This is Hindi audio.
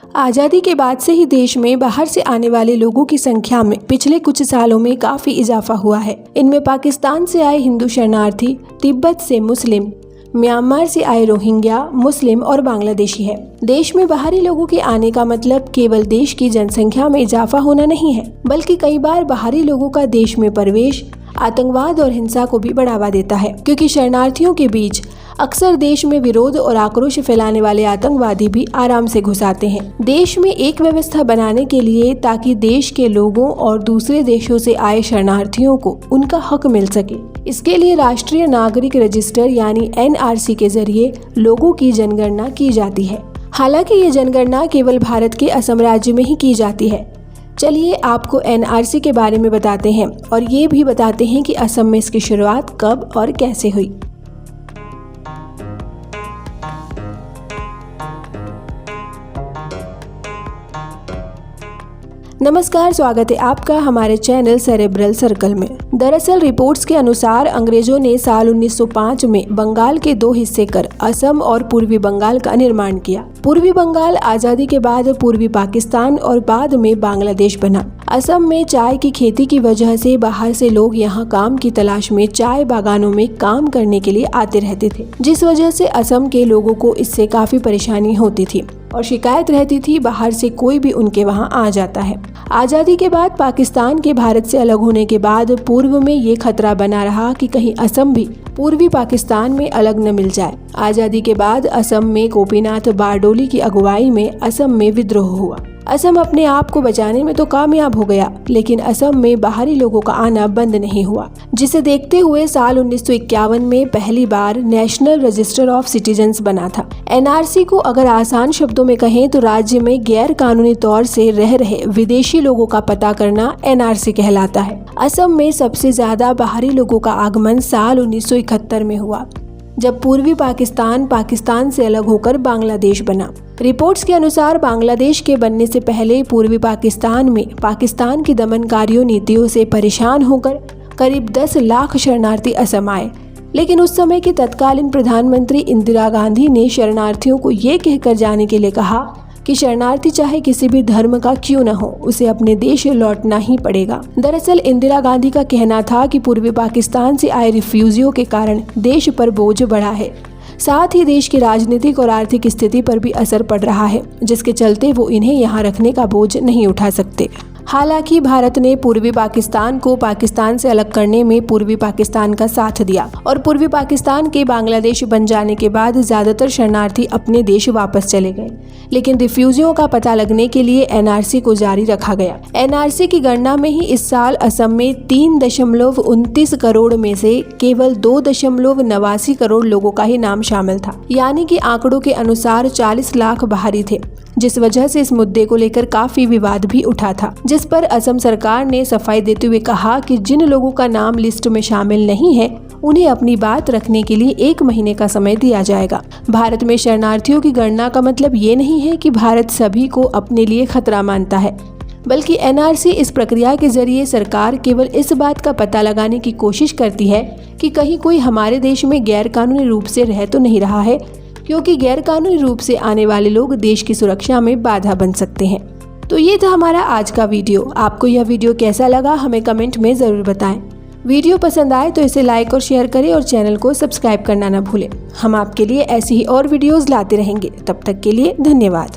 आज़ादी के बाद से ही देश में बाहर से आने वाले लोगों की संख्या में पिछले कुछ सालों में काफी इजाफा हुआ है। इनमें पाकिस्तान से आए हिंदू शरणार्थी, तिब्बत से मुस्लिम, म्यांमार से आए रोहिंग्या, मुस्लिम और बांग्लादेशी है। देश में बाहरी लोगों के आने का मतलब केवल देश की जनसंख्या में इजाफा होना नहीं है, बल्कि कई बार बाहरी लोगों का देश में प्रवेश आतंकवाद और हिंसा को भी बढ़ावा देता है, क्योंकि शरणार्थियों के बीच अक्सर देश में विरोध और आक्रोश फैलाने वाले आतंकवादी भी आराम से घुस आते हैं। देश में एक व्यवस्था बनाने के लिए, ताकि देश के लोगों और दूसरे देशों से आए शरणार्थियों को उनका हक मिल सके। इसके लिए राष्ट्रीय नागरिक रजिस्टर यानी NRC के जरिए लोगों की जनगणना की जाती है। हालांकि ये जनगणना केवल भारत के असम राज्य में ही की जाती है। चलिए आपको NRC के बारे में बताते हैं और ये भी बताते हैं कि असम में इसकी शुरुआत कब और कैसे हुई। नमस्कार, स्वागत है आपका हमारे चैनल सेरेब्रल सर्कल में। दरअसल रिपोर्ट्स के अनुसार अंग्रेजों ने साल 1905 में बंगाल के दो हिस्से कर असम और पूर्वी बंगाल का निर्माण किया। पूर्वी बंगाल आजादी के बाद पूर्वी पाकिस्तान और बाद में बांग्लादेश बना। असम में चाय की खेती की वजह से बाहर से लोग यहाँ काम की तलाश में चाय बागानों में काम करने के लिए आते रहते थे, जिस वजह से असम के लोगों को इससे काफी परेशानी होती थी और शिकायत रहती थी बाहर से कोई भी उनके वहाँ आ जाता है। आज़ादी के बाद पाकिस्तान के भारत से अलग होने के बाद पूर्व में ये खतरा बना रहा कि कहीं असम भी पूर्वी पाकिस्तान में अलग न मिल जाए। आज़ादी के बाद असम में गोपीनाथ बारडोली की अगुवाई में असम में विद्रोह हुआ। असम अपने आप को बचाने में तो कामयाब हो गया, लेकिन असम में बाहरी लोगों का आना बंद नहीं हुआ, जिसे देखते हुए साल 1951 में पहली बार नेशनल रजिस्टर ऑफ सिटीजन्स बना था। NRC को अगर आसान शब्दों में कहें तो राज्य में गैर कानूनी तौर से रह रहे विदेशी लोगों का पता करना NRC कहलाता है। असम में सबसे ज्यादा बाहरी लोगों का आगमन साल 1971 में हुआ, जब पूर्वी पाकिस्तान से अलग होकर बांग्लादेश बना। रिपोर्ट्स के अनुसार बांग्लादेश के बनने से पहले पूर्वी पाकिस्तान में पाकिस्तान की दमनकारियों नीतियों से परेशान होकर करीब 10 लाख शरणार्थी असम आए। लेकिन उस समय की तत्कालीन प्रधानमंत्री इंदिरा गांधी ने शरणार्थियों को ये कहकर जाने के लिए कहा कि शरणार्थी चाहे किसी भी धर्म का क्यों न हो, उसे अपने देश लौटना ही पड़ेगा। दरअसल इंदिरा गांधी का कहना था कि पूर्वी पाकिस्तान से आए रिफ्यूजियों के कारण देश पर बोझ बढ़ा है, साथ ही देश की राजनीतिक और आर्थिक स्थिति पर भी असर पड़ रहा है, जिसके चलते वो इन्हें यहाँ रखने का बोझ नहीं उठा सकते। हालांकि भारत ने पूर्वी पाकिस्तान को पाकिस्तान से अलग करने में पूर्वी पाकिस्तान का साथ दिया और पूर्वी पाकिस्तान के बांग्लादेश बन जाने के बाद ज्यादातर शरणार्थी अपने देश वापस चले गए, लेकिन रिफ्यूजियों का पता लगने के लिए NRC को जारी रखा गया। NRC की गणना में ही इस साल असम में 3.29 करोड़ में से केवल 2.89 करोड़ लोगों का ही नाम शामिल था, यानी कि आंकड़ों के अनुसार 40 लाख बाहरी थे, जिस वजह से इस मुद्दे को लेकर काफी विवाद भी उठा था, जिस पर असम सरकार ने सफाई देते हुए कहा कि जिन लोगों का नाम लिस्ट में शामिल नहीं है उन्हें अपनी बात रखने के लिए 1 महीने का समय दिया जाएगा। भारत में शरणार्थियों की गणना का मतलब ये नहीं है कि भारत सभी को अपने लिए खतरा मानता है, बल्कि NRC इस प्रक्रिया के जरिए सरकार केवल इस बात का पता लगाने की कोशिश करती है कि कहीं कोई हमारे देश में गैर कानूनी रूप से रह तो नहीं रहा है, क्योंकि गैर कानूनी रूप से आने वाले लोग देश की सुरक्षा में बाधा बन सकते हैं। तो ये था हमारा आज का वीडियो। आपको यह वीडियो कैसा लगा हमें कमेंट में ज़रूर बताएं। वीडियो पसंद आए तो इसे लाइक और शेयर करें और चैनल को सब्सक्राइब करना ना भूलें। हम आपके लिए ऐसी ही और वीडियोस लाते रहेंगे। तब तक के लिए धन्यवाद।